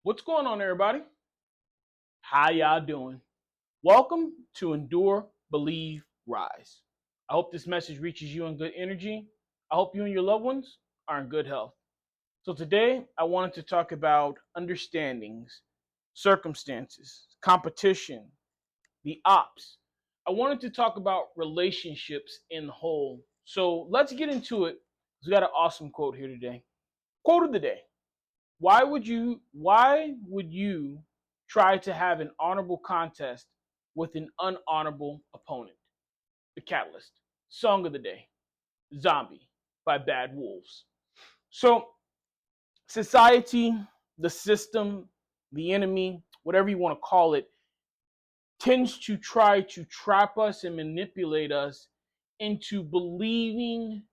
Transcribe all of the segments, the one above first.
What's going on, everybody? How y'all doing? Welcome to Endure, Believe, Rise. I hope this message reaches you in good energy. I hope you and your loved ones are in good health. So, today I wanted to talk about understandings, circumstances, competition, the ops. I wanted to talk about relationships in whole. So, let's get into it. We got an awesome quote here today. Quote of the day. Why would you try to have an honorable contest with an unhonorable opponent? The Catalyst. Song of the day. Zombie by Bad Wolves. So society, the system, the enemy, whatever you want to call it, tends to try to trap us and manipulate us into believing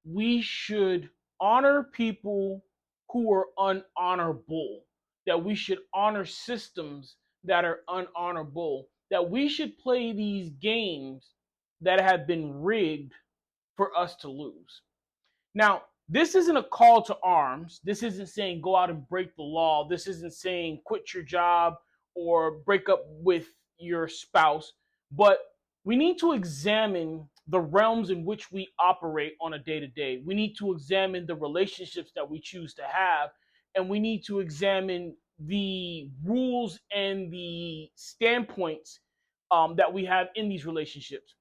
we should honor people who are unhonorable, that we should honor systems that are unhonorable, that we should play these games that have been rigged for us to lose. Now, this isn't a call to arms. This isn't saying go out and break the law. This isn't saying quit your job or break up with your spouse. But we need to examine the realms in which we operate on a day to day. We need to examine the relationships that we choose to have. And we need to examine the rules and the standpoints that we have in these relationships.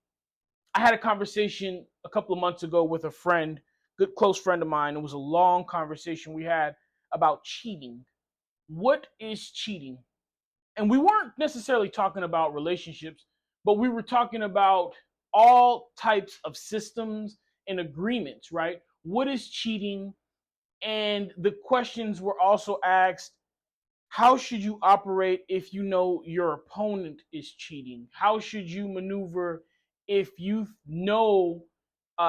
I had a conversation a couple of months ago with a friend, good close friend of mine. It was a long conversation we had about cheating. What is cheating? And we weren't necessarily talking about relationships, but we were talking about all types of systems and agreements, right? What is cheating? And the questions were also asked, how should you operate if you know your opponent is cheating? How should you maneuver if you know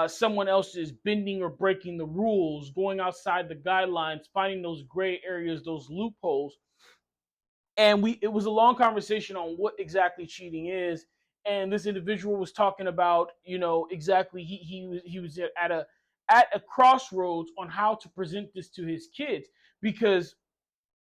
someone else is bending or breaking the rules, going outside the guidelines, finding those gray areas, those loopholes? And it was a long conversation on what exactly cheating is. And this individual was talking about, exactly he was at a crossroads on how to present this to his kids, because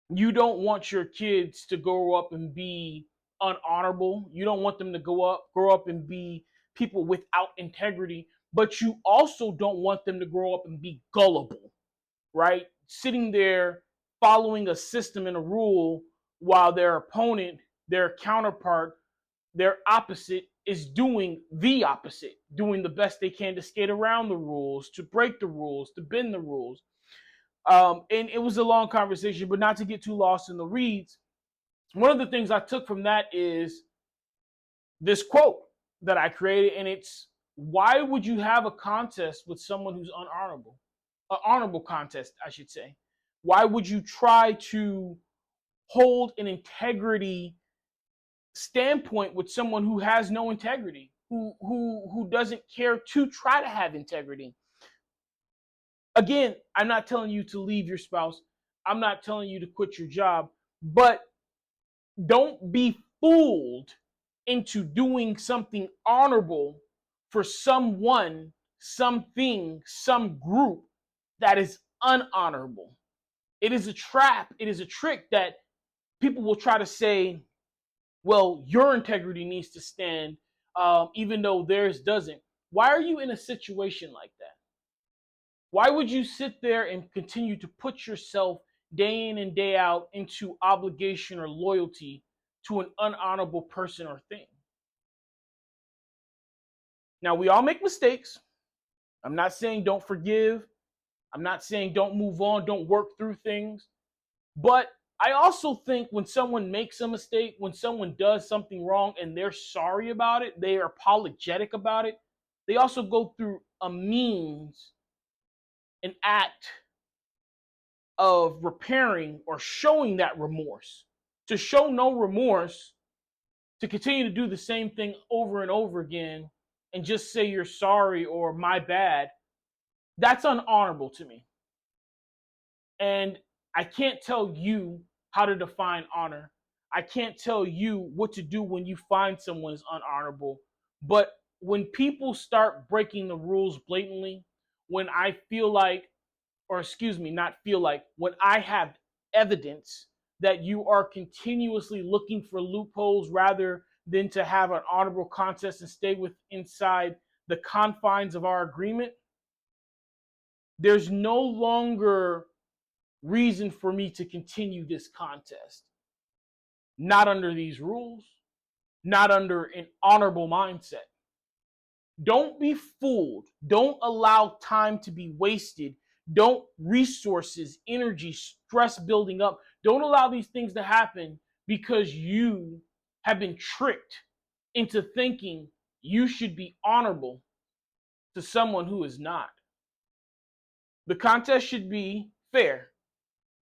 you don't want your kids to grow up and be unhonorable. You don't want them to grow up and be people without integrity, but you also don't want them to grow up and be gullible, right? Sitting there following a system and a rule while their opponent, their counterpart, their opposite is doing the opposite, doing the best they can to skate around the rules, to break the rules, to bend the rules. And it was a long conversation, but not to get too lost in the weeds. One of the things I took from that is this quote that I created, and it's, why would you have a contest with someone who's unhonorable? An honorable contest, I should say. Why would you try to hold an integrity standpoint with someone who has no integrity, who doesn't care to try to have integrity? Again, I'm not telling you to leave your spouse. I'm not telling you to quit your job, but don't be fooled into doing something honorable for someone, something, some group that is unhonorable. It is a trap. It is a trick that people will try to say, well, your integrity needs to stand, even though theirs doesn't. Why are you in a situation like that? Why would you sit there and continue to put yourself day in and day out into obligation or loyalty to an unhonorable person or thing? Now, we all make mistakes. I'm not saying don't forgive. I'm not saying don't move on, don't work through things. But I also think when someone makes a mistake, when someone does something wrong and they're sorry about it, they are apologetic about it, they also go through a means, an act of repairing or showing that remorse. To show no remorse, to continue to do the same thing over and over again and just say you're sorry or my bad, that's unhonorable to me. And I can't tell you how to define honor. I can't tell you what to do when you find someone is unhonorable. But when people start breaking the rules blatantly, when I feel like, or excuse me, not feel like, when I have evidence that you are continuously looking for loopholes rather than to have an honorable contest and stay inside the confines of our agreement, there's no longer reason for me to continue this contest. Not under these rules, not under an honorable mindset. Don't be fooled. Don't allow time to be wasted. Don't resources, energy, stress building up. Don't allow these things to happen because you have been tricked into thinking you should be honorable to someone who is not. The contest should be fair.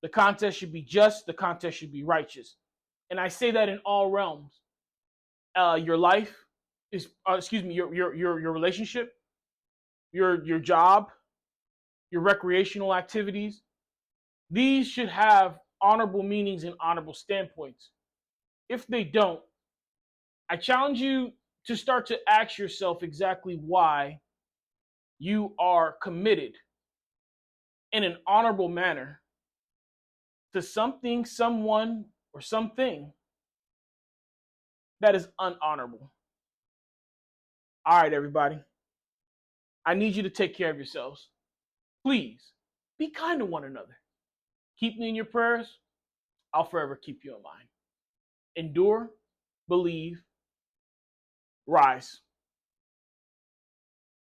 The contest should be just. The contest should be righteous. And I say that in all realms. Your life is, your relationship, your job, your recreational activities. These should have honorable meanings and honorable standpoints. If they don't, I challenge you to start to ask yourself exactly why you are committed in an honorable manner to something, someone, or something that is unhonorable. All right, everybody. I need you to take care of yourselves. Please be kind to one another. Keep me in your prayers. I'll forever keep you in mind. Endure, believe, rise.